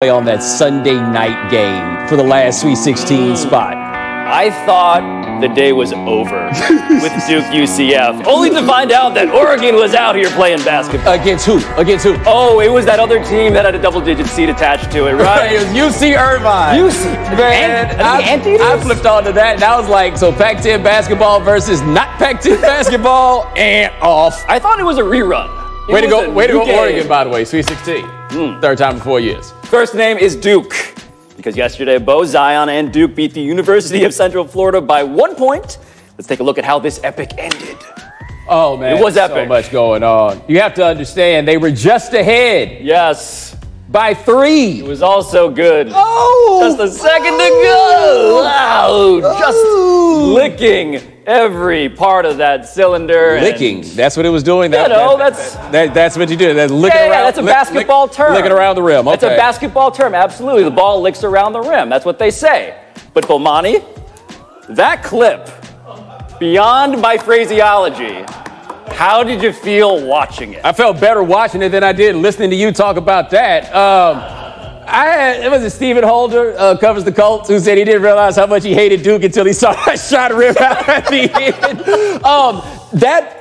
on that Sunday night game for the last Sweet 16 spot? I thought the day was over with Duke UCF, only to find out that Oregon was out here playing basketball. Against who? Against who? Oh, it was that other team that had a double-digit seed attached to it, right? It was UC Irvine. Man, I flipped onto that, and I was like, so Pac-10 basketball versus not Pac-10 basketball, and off. I thought it was a rerun. Way to go, Oregon, by the way, Sweet 16. Third time in 4 years. First name is Duke, because yesterday, Bo, Zion, and Duke beat the University of Central Florida by 1 point. Let's take a look at how this epic ended. Oh, man. It was epic. So much going on. You have to understand, they were just ahead. Yes. By 3. It was also good. Oh! Just a second to go. Wow. Just licking every part of that cylinder. Licking. That's what it was doing. That's what you do. That's licking around. That's a basketball term. Licking around the rim. Okay. That's a basketball term. Absolutely. The ball licks around the rim. That's what they say. But Bomani, that clip, beyond my phraseology, how did you feel watching it? I felt better watching it than I did listening to you talk about that. It was Stephen Holder, covers the Colts, who said he didn't realize how much he hated Duke until he saw that shot rip out at the end.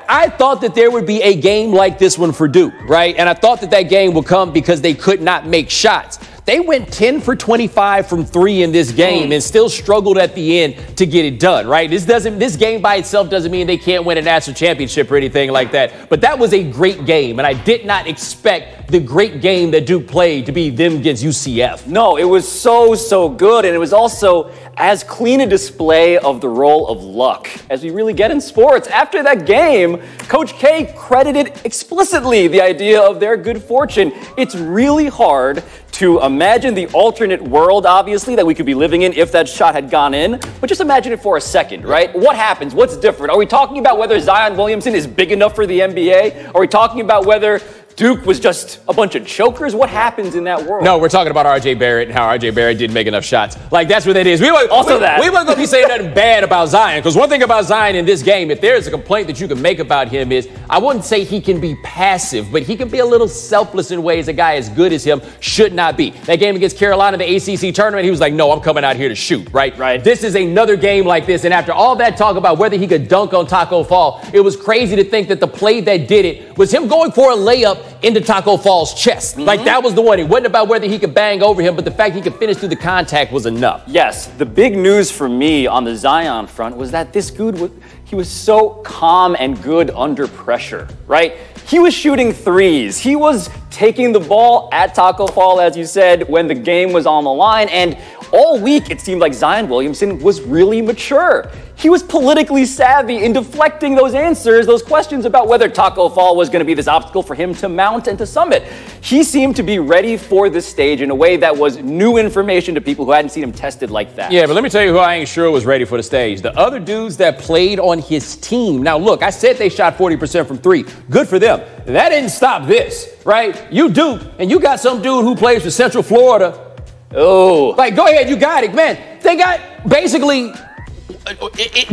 I thought that there would be a game like this one for Duke, right? And I thought that game would come because they could not make shots. They went 10 for 25 from 3 in this game and still struggled at the end to get it done, right? This game by itself doesn't mean they can't win a national championship or anything like that. But that was a great game, and I did not expect the great game that Duke played to be them against UCF. No, it was so good, and it was also as clean a display of the role of luck as we really get in sports. After that game, Coach K credited explicitly the idea of their good fortune. It's really hard to imagine the alternate world, obviously, that we could be living in if that shot had gone in. But just imagine it for a second, right? What happens? What's different? Are we talking about whether Zion Williamson is big enough for the NBA? Are we talking about whether Duke was just a bunch of chokers? What happens in that world? No, we're talking about R.J. Barrett and how R.J. Barrett didn't make enough shots. Like, that's what that is. We weren't going to be saying nothing bad about Zion, because one thing about Zion in this game, if there's a complaint that you can make about him is, I wouldn't say he can be passive, but he can be a little selfless in ways a guy as good as him should not be. That game against Carolina, the ACC tournament, he was like, no, I'm coming out here to shoot, right? This is another game like this, and after all that talk about whether he could dunk on Taco Fall, it was crazy to think that the play that did it was him going for a layup into Taco Fall's chest. Like, that was the one. It wasn't about whether he could bang over him, but the fact he could finish through the contact was enough. Yes, the big news for me on the Zion front was that this dude, he was so calm and good under pressure, right? He was shooting threes. He was taking the ball at Taco Fall, as you said, when the game was on the line. And all week, it seemed like Zion Williamson was really mature. He was politically savvy in deflecting those answers, those questions about whether Taco Fall was going to be this obstacle for him to mount and to summit. He seemed to be ready for this stage in a way that was new information to people who hadn't seen him tested like that. Yeah, but let me tell you who I ain't sure was ready for the stage. The other dudes that played on his team. Now, look, I said they shot 40% from 3. Good for them. That didn't stop this, right? You Duke, and you got some dude who plays for Central Florida. Oh. Like, go ahead, you got it. Man, they got basically...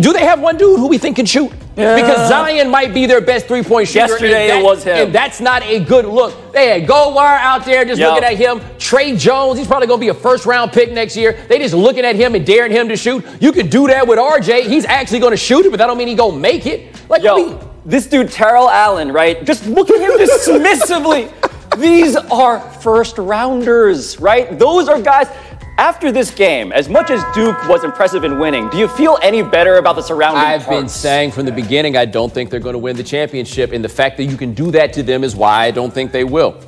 do they have one dude who we think can shoot? Yeah. Because Zion might be their best three-point shooter. Yesterday it was him. And that's not a good look. They had Goldwire out there just looking at him. Trey Jones, he's probably going to be a first-round pick next year. They just looking at him and daring him to shoot. You could do that with RJ. He's actually going to shoot it, but that don't mean he's going to make it. Like, this dude, Terrell Allen, right? Just look at him dismissively. These are first-rounders, right? Those are guys... After this game, as much as Duke was impressive in winning, do you feel any better about the surrounding I've been saying from the beginning, I don't think they're going to win the championship, and the fact that you can do that to them is why I don't think they will.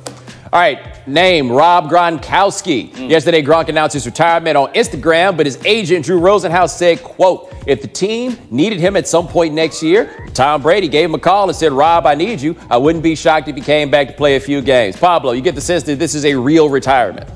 All right, name, Rob Gronkowski. Yesterday, Gronk announced his retirement on Instagram, but his agent, Drew Rosenhaus, said, quote, if the team needed him at some point next year, Tom Brady gave him a call and said, Rob, I need you. I wouldn't be shocked if he came back to play a few games. Pablo, you get the sense that this is a real retirement.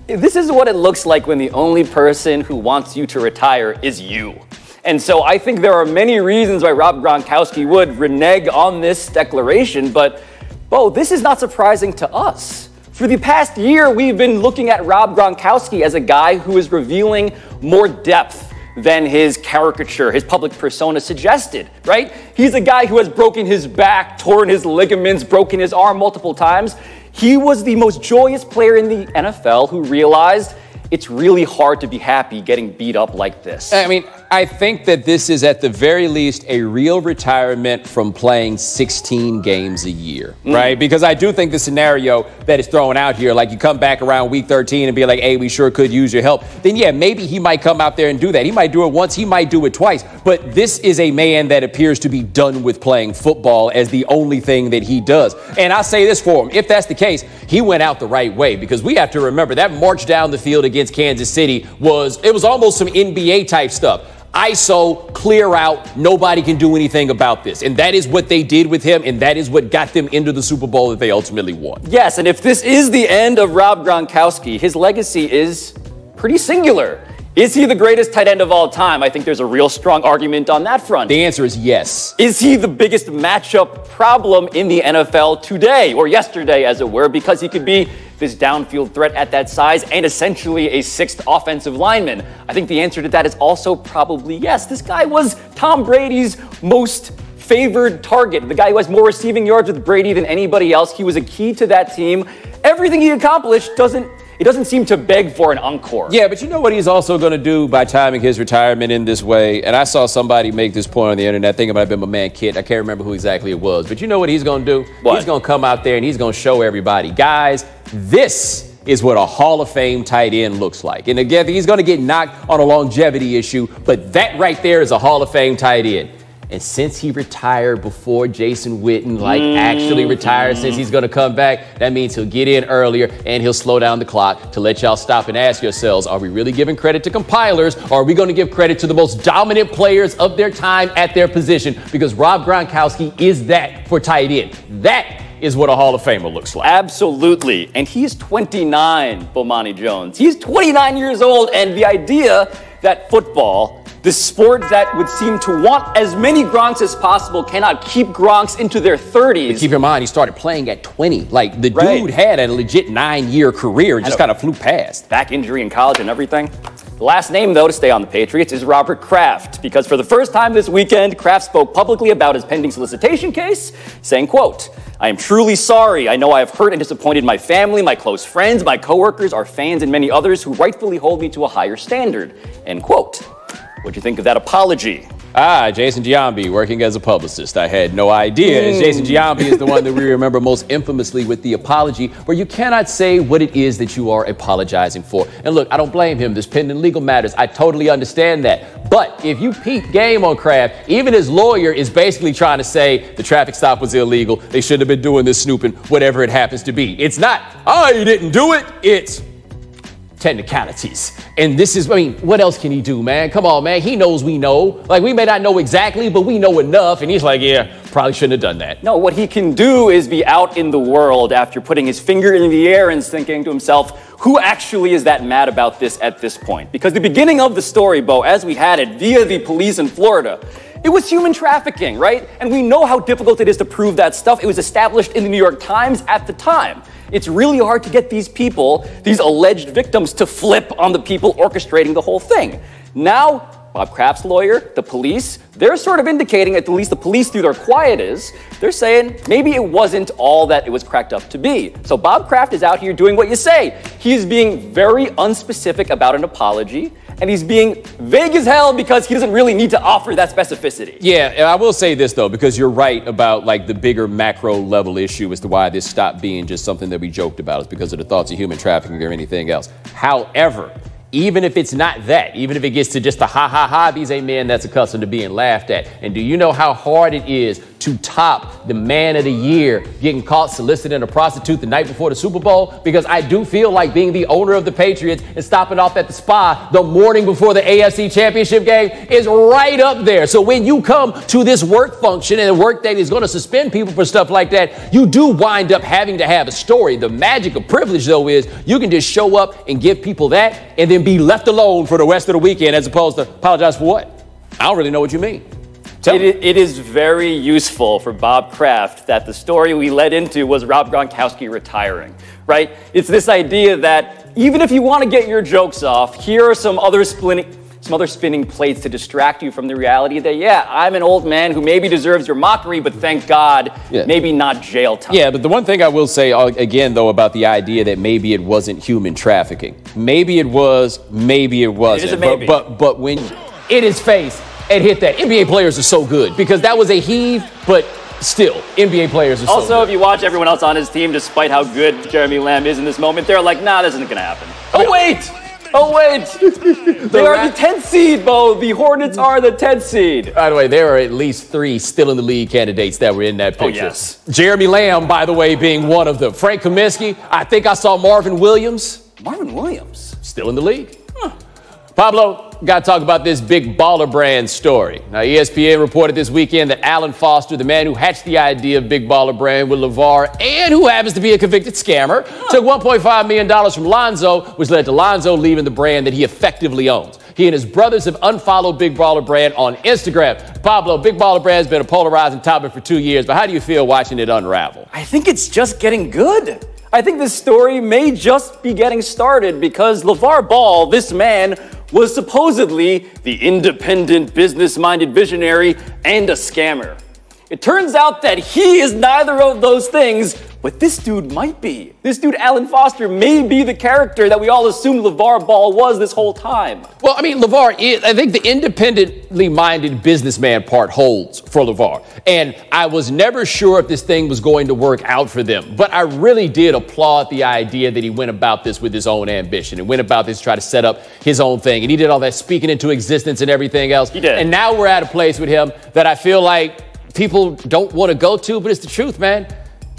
This is what it looks like when the only person who wants you to retire is you. And so I think there are many reasons why Rob Gronkowski would renege on this declaration, but, Bo, this is not surprising to us. For the past year, we've been looking at Rob Gronkowski as a guy who is revealing more depth than his caricature, his public persona suggested, right? He's a guy who has broken his back, torn his ligaments, broken his arm multiple times. He was the most joyous player in the NFL who realized it's really hard to be happy getting beat up like this. I mean, I think that this is at the very least a real retirement from playing 16 games a year, right? Because I do think the scenario that is thrown out here, like you come back around week 13 and be like, hey, we sure could use your help, then yeah, maybe he might come out there and do that. He might do it once, he might do it twice. But this is a man that appears to be done with playing football as the only thing that he does. And I'll say this for him, if that's the case, he went out the right way, because we have to remember that march down the field against Kansas City was almost some NBA type stuff. ISO, clear out, nobody can do anything about this. And that is what they did with him, and that is what got them into the Super Bowl that they ultimately won. Yes, and if this is the end of Rob Gronkowski, his legacy is pretty singular. Is he the greatest tight end of all time? I think there's a real strong argument on that front. The answer is yes. Is he the biggest matchup problem in the NFL today, or yesterday, as it were, because he could be this downfield threat at that size and essentially a sixth offensive lineman? I think the answer to that is also probably yes. This guy was Tom Brady's most favored target, the guy who has more receiving yards with Brady than anybody else. He was a key to that team. Everything he accomplished doesn't seem to beg for an encore. Yeah, but you know what he's also going to do by timing his retirement in this way? And I saw somebody make this point on the internet. I think it might have been my man Kit. I can't remember who exactly it was. But you know what he's going to do? What? He's going to come out there and he's going to show everybody, guys, this is what a Hall of Fame tight end looks like. And again, he's going to get knocked on a longevity issue, but that right there is a Hall of Fame tight end. And since he retired before Jason Witten, actually retired, since he's going to come back, that means he'll get in earlier and he'll slow down the clock to let y'all stop and ask yourselves, are we really giving credit to compilers, or are we going to give credit to the most dominant players of their time at their position? Because Rob Gronkowski is that for tight end. That is what a Hall of Famer looks like. Absolutely. And he's 29, Bomani Jones. He's 29 years old, and the idea that football, the sport that would seem to want as many Gronks as possible, cannot keep Gronks into their 30s. But keep in mind, he started playing at 20. Like, the dude had a legit 9-year career and just kind of flew past. Back injury in college and everything. The last name, though, to stay on the Patriots is Robert Kraft, because for the first time this weekend, Kraft spoke publicly about his pending solicitation case, saying, quote, I am truly sorry. I know I have hurt and disappointed my family, my close friends, my coworkers, our fans, and many others who rightfully hold me to a higher standard, end quote. What'd you think of that apology? Jason Giambi, working as a publicist. I had no idea. Jason Giambi is the one that we remember most infamously with the apology, where you cannot say what it is that you are apologizing for. And look, I don't blame him. There's pending legal matters. I totally understand that. But if you peep game on Kraft, even his lawyer is basically trying to say the traffic stop was illegal. They shouldn't have been doing this snooping, whatever it happens to be. It's not, he didn't do it. It's technicalities. And this is, what else can he do, man? Come on, man. He knows we know. Like, we may not know exactly, but we know enough. And he's like, yeah, probably shouldn't have done that. No, what he can do is be out in the world after putting his finger in the air and thinking to himself, who actually is that mad about this at this point? Because the beginning of the story, Bo, as we had it via the police in Florida, it was human trafficking, right? And we know how difficult it is to prove that stuff. It was established in the New York Times at the time. It's really hard to get these people, these alleged victims, to flip on the people orchestrating the whole thing. Now, Bob Kraft's lawyer, the police, they're sort of indicating, at least the police through their quiet is, they're saying maybe it wasn't all that it was cracked up to be. So Bob Kraft is out here doing what you say. He's being very unspecific about an apology, and he's being vague as hell because he doesn't really need to offer that specificity. Yeah, and I will say this, though, because you're right about, the bigger macro level issue as to why this stopped being just something that we joked about. It's because of the thoughts of human trafficking or anything else. However, even if it's not that, even if it gets to just the ha, these ain't men that's accustomed to being laughed at. And do you know how hard it is to top the man of the year getting caught soliciting a prostitute the night before the Super Bowl? Because I do feel like being the owner of the Patriots and stopping off at the spa the morning before the AFC Championship game is right up there. So when you come to this work function and a work that is going to suspend people for stuff like that, you do wind up having to have a story. The magic of privilege, though, is you can just show up and give people that and then be left alone for the rest of the weekend, as opposed to apologize for what? I don't really know what you mean. It is very useful for Bob Kraft that the story we led into was Rob Gronkowski retiring, right? It's this idea that even if you want to get your jokes off, here are some other some other spinning plates to distract you from the reality that, yeah, I'm an old man who maybe deserves your mockery, but thank God, maybe not jail time. Yeah, but the one thing I will say, again, though, about the idea that maybe it wasn't human trafficking. Maybe it was, maybe it wasn't. It is a maybe. But when in his face and hit that, NBA players are so good because that was a heave, but still, NBA players are so Also, good. if you watch everyone else on his team, despite how good Jeremy Lamb is in this moment, they're like, nah, this isn't going to happen. Oh, wait! Oh, wait! They are the 10th seed, Bo. The Hornets are the 10th seed. By the way, there are at least 3 still in the league candidates that were in that picture. Oh, yes. Jeremy Lamb, by the way, being one of them. Frank Kaminsky, I think I saw Marvin Williams. Marvin Williams? Still in the league. Huh. Pablo, got to talk about this big baller brand story. Now, ESPN reported this weekend that Alan Foster, the man who hatched the idea of big baller brand with LeVar and who happens to be a convicted scammer, took $1.5 million from Lonzo, which led to Lonzo leaving the brand that he effectively owns. He and his brothers have unfollowed Big Baller Brand on Instagram. Pablo, Big Baller Brand has been a polarizing topic for 2 years, but how do you feel watching it unravel? I think it's just getting good. I think this story may just be getting started because LeVar Ball, this man, was supposedly the independent, business-minded visionary and a scammer. It turns out that he is neither of those things, but this dude might be. This dude, Alan Foster, may be the character that we all assumed LeVar Ball was this whole time. Well, I mean, LeVar is, I think the independently minded businessman part holds for LeVar. And I was never sure if this thing was going to work out for them. But I really did applaud the idea that he went about this with his own ambition and went about this to try to set up his own thing. And he did all that speaking into existence and everything else. He did. And now we're at a place with him that I feel like people don't want to go to, but it's the truth, man.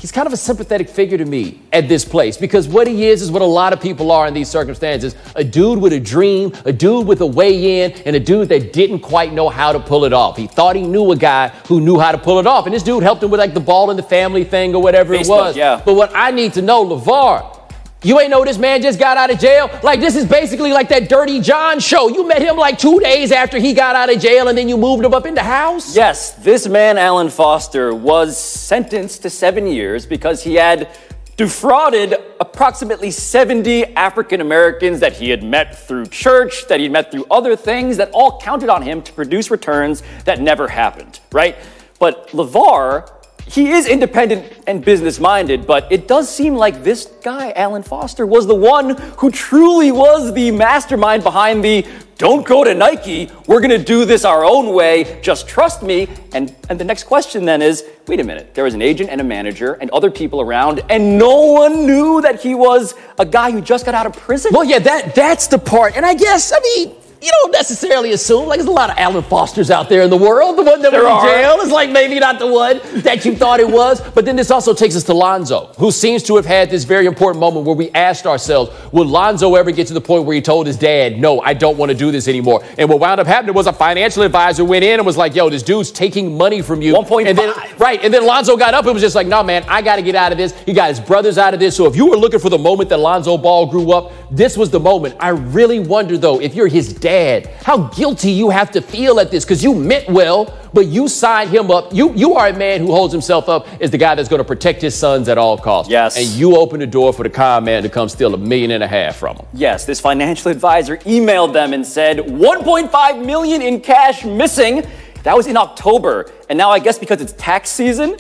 He's kind of a sympathetic figure to me at this place because what he is what a lot of people are in these circumstances. A dude with a dream, a dude with a way in, and a dude that didn't quite know how to pull it off. He thought he knew a guy who knew how to pull it off, and this dude helped him with like the ball in the family thing or whatever it was. Yeah. But what I need to know, LeVar, you ain't know this man just got out of jail? Like, this is basically like that Dirty John show. You met him like 2 days after he got out of jail, and then you moved him up in the house? Yes, this man, Alan Foster, was sentenced to 7 years because he had defrauded approximately 70 African Americans that he had met through church, that he'd met through other things that all counted on him to produce returns that never happened, right? But LeVar, he is independent and business-minded, but it does seem like this guy, Alan Foster, was the one who truly was the mastermind behind the "don't go to Nike, we're gonna do this our own way, just trust me." And the next question then is, wait a minute, there was an agent and a manager and other people around, and no one knew that he was a guy who just got out of prison? Well, yeah, that's the part. And I guess, I mean, you don't necessarily assume, like, there's a lot of Alan Fosters out there in the world. The one that was in jail is like maybe not the one that you thought it was. But then this also takes us to Lonzo, who seems to have had this very important moment where we asked ourselves, will Lonzo ever get to the point where he told his dad, no, I don't want to do this anymore? And what wound up happening was a financial advisor went in and was like, yo, this dude's taking money from you. 1.5. Right. And then Lonzo got up and was just like, no, man, I got to get out of this. He got his brothers out of this. So if you were looking for the moment that Lonzo Ball grew up, this was the moment. I really wonder, though, if you're his dad, how guilty you have to feel at this, because you meant well, but you signed him up. You are a man who holds himself up as the guy that's going to protect his sons at all costs. Yes. And you open the door for the con man to come steal $1.5 million from him. Yes, this financial advisor emailed them and said $1.5 million in cash missing. That was in October. And now I guess because it's tax season,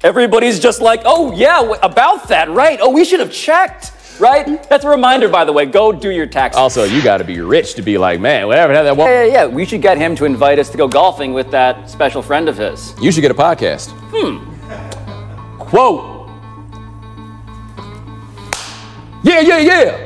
everybody's just like, oh yeah, about that, right? Oh, we should have checked. Right? That's a reminder, by the way. Go do your taxes. Also, you got to be rich to be like, man, whatever. That one. Yeah. We should get him to invite us to go golfing with that special friend of his. You should get a podcast. Quote. Yeah.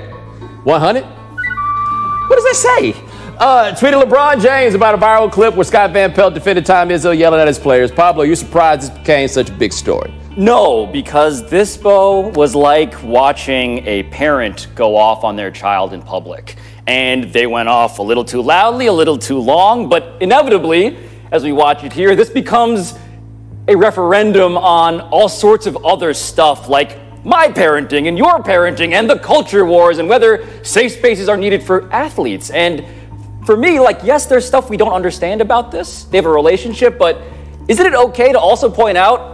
100? What does that say? Tweeted LeBron James about a viral clip where Scott Van Pelt defended Tom Izzo yelling at his players. Pablo, you surprised this became such a big story? No, because this, Bo, was like watching a parent go off on their child in public. And they went off a little too loudly, a little too long, but inevitably, as we watch it here, this becomes a referendum on all sorts of other stuff like my parenting and your parenting and the culture wars and whether safe spaces are needed for athletes. And for me, like, yes, there's stuff we don't understand about this. They have a relationship, but isn't it okay to also point out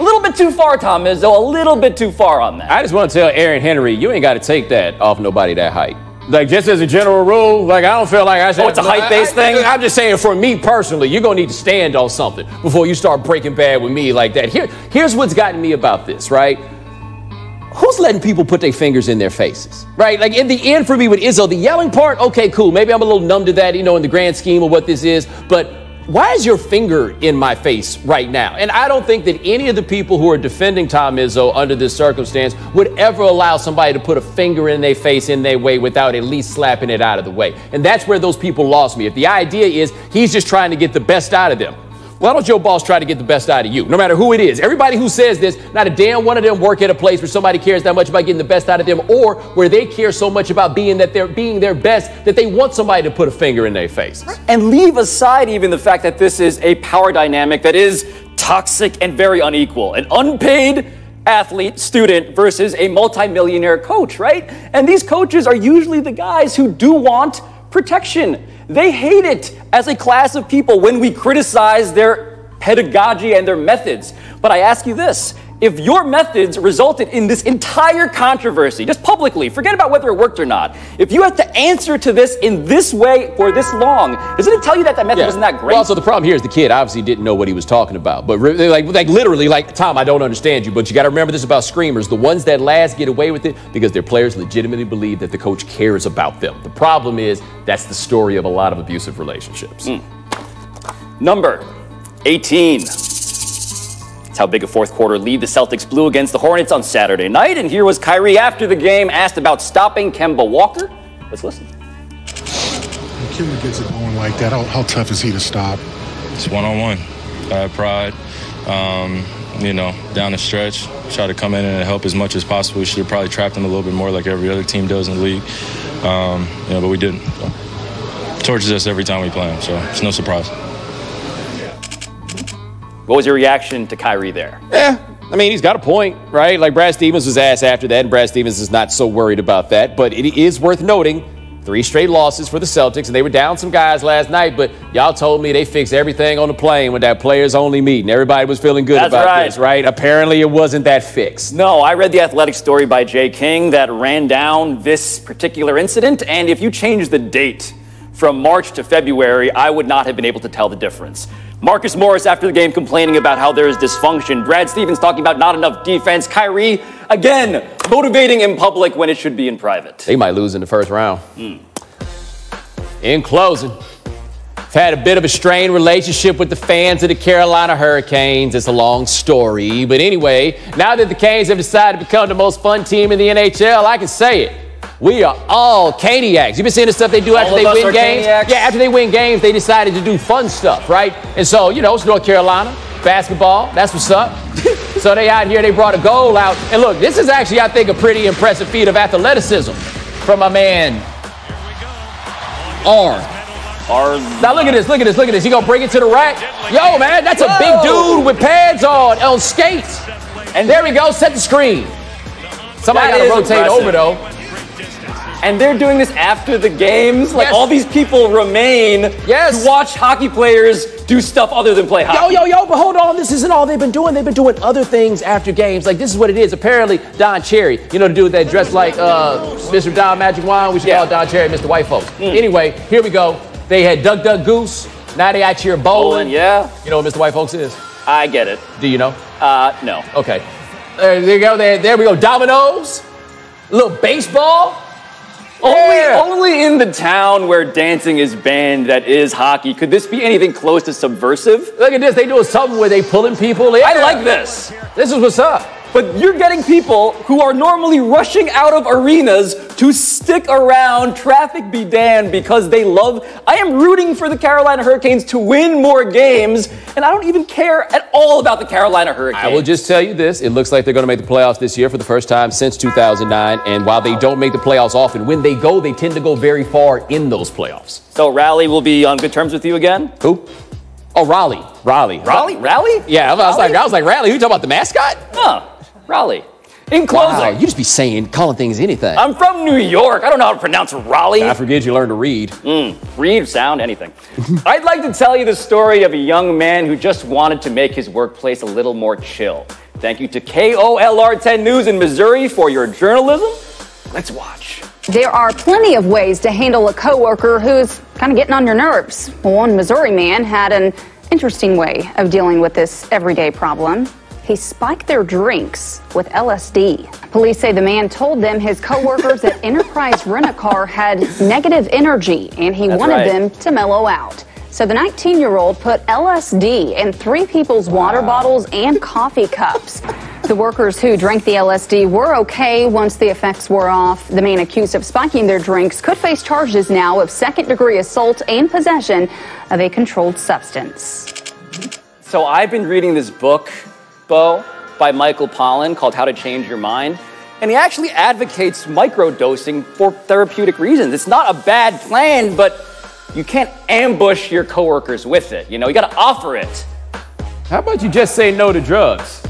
a little bit too far, Tom Izzo, a little bit too far on that? I just want to tell Aaron Henry, you ain't got to take that off nobody that height. Like, just as a general rule, like, I don't feel like I should. Oh, it's a height-based thing? I'm just saying, for me personally, you're going to need to stand on something before you start breaking bad with me like that. Here's what's gotten me about this, right? Who's letting people put their fingers in their faces, right? Like, in the end, for me with Izzo, the yelling part, okay, cool. Maybe I'm a little numb to that, in the grand scheme of what this is. But why is your finger in my face right now? And I don't think that any of the people who are defending Tom Izzo under this circumstance would ever allow somebody to put a finger in their face in their way without at least slapping it out of the way. And that's where those people lost me. If the idea is he's just trying to get the best out of them, why don't your boss try to get the best out of you, no matter who it is? Everybody who says this, not a damn one of them work at a place where somebody cares that much about getting the best out of them, or where they care so much about being their best that they want somebody to put a finger in their face. And leave aside even the fact that this is a power dynamic that is toxic and very unequal. An unpaid athlete, student versus a multimillionaire coach, right? And these coaches are usually the guys who do want protection. They hate it as a class of people when we criticize their pedagogy and their methods. But I ask you this, if your methods resulted in this entire controversy, just publicly, forget about whether it worked or not, if you had to answer to this in this way for this long, doesn't it tell you that that method wasn't that great? Well, so the problem here is the kid obviously didn't know what he was talking about. But like literally, like, Tom, I don't understand you, but you got to remember this about screamers. The ones that last get away with it because their players legitimately believe that the coach cares about them. The problem is that's the story of a lot of abusive relationships. Number 18. That's how big a fourth quarter lead the Celtics blew against the Hornets on Saturday night. And here was Kyrie after the game, asked about stopping Kemba Walker. Let's listen. When Kemba gets it going like that, how tough is he to stop? It's one-on-one. I have pride. Down the stretch, try to come in and help as much as possible. We should have probably trapped him a little bit more like every other team does in the league. But we didn't. So. Torches us every time we play him, so it's no surprise. What was your reaction to Kyrie there? I mean, he's got a point, right? Like, Brad Stevens was asked after that, and Brad Stevens is not so worried about that. But it is worth noting, 3 straight losses for the Celtics, and they were down some guys last night, but y'all told me they fixed everything on the plane with that players-only meeting. Everybody was feeling good about this, right? Apparently, it wasn't that fixed. No, I read the Athletic story by Jay King that ran down this particular incident, and if you change the date from March to February, I would not have been able to tell the difference. Marcus Morris after the game complaining about how there is dysfunction. Brad Stevens talking about not enough defense. Kyrie, again, motivating in public when it should be in private. They might lose in the first round. In closing, I've had a bit of a strained relationship with the fans of the Carolina Hurricanes. It's a long story. But anyway, now that the Canes have decided to become the most fun team in the NHL, I can say it. We are all Caniacs. You've been seeing the stuff they do after they win games? Caniacs. Yeah, after they win games, they decided to do fun stuff, right? And so, it's North Carolina, basketball, that's what's up. So they out here, they brought a goal out. And look, this is actually, I think, a pretty impressive feat of athleticism from my man, Arn. Now look at this. You gonna bring it to the rack? Yo, man, that's a big dude with pads on skates. And there we go, set the screen. Somebody gotta rotate over, though. And they're doing this after the games. Like, all these people remain to watch hockey players do stuff other than play hockey. Yo, but hold on. This isn't all they've been doing. They've been doing other things after games. Like, this is what it is. Apparently, Don Cherry, the dude that dressed like Mr. Don Magic Wand. We should call Don Cherry Mr. White Folks. Anyway, here we go. They had Duck, Duck, Goose. Now they out here bowling. Yeah. You know what Mr. White Folks is? I get it. Do you know? No. Okay. There you go. There we go. Dominoes. A little baseball. Only in the town where dancing is banned that is hockey. Could this be anything close to subversive? Look at this. They doing something where they pulling people in. I like this. This is what's up. But you're getting people who are normally rushing out of arenas to stick around, traffic be damned, because they love. I am rooting for the Carolina Hurricanes to win more games, and I don't even care at all about the Carolina Hurricanes. I will just tell you this. It looks like they're going to make the playoffs this year for the first time since 2009. And while they don't make the playoffs often, when they go, they tend to go very far in those playoffs. So Raleigh will be on good terms with you again? Who? Oh, Raleigh. Raleigh? Yeah, I was like, Raleigh? Who you talking about, the mascot? Huh. Raleigh. In closing. Wow, you just be calling things anything. I'm from New York. I don't know how to pronounce Raleigh. I forget you learned to read. Read, sound, anything. I'd like to tell you the story of a young man who just wanted to make his workplace a little more chill. Thank you to KOLR 10 News in Missouri for your journalism. Let's watch. There are plenty of ways to handle a coworker who's kind of getting on your nerves. One Missouri man had an interesting way of dealing with this everyday problem. He spiked their drinks with LSD. Police say the man told them his coworkers at Enterprise Rent-A-Car had negative energy and he wanted them to mellow out. So the 19-year-old put LSD in 3 people's water bottles and coffee cups. The workers who drank the LSD were okay once the effects wore off. The man accused of spiking their drinks could face charges now of second-degree assault and possession of a controlled substance. So I've been reading this book, Bo, by Michael Pollan called How to Change Your Mind. And he actually advocates microdosing for therapeutic reasons. It's not a bad plan, but you can't ambush your coworkers with it. You know, you got to offer it. How about you just say no to drugs?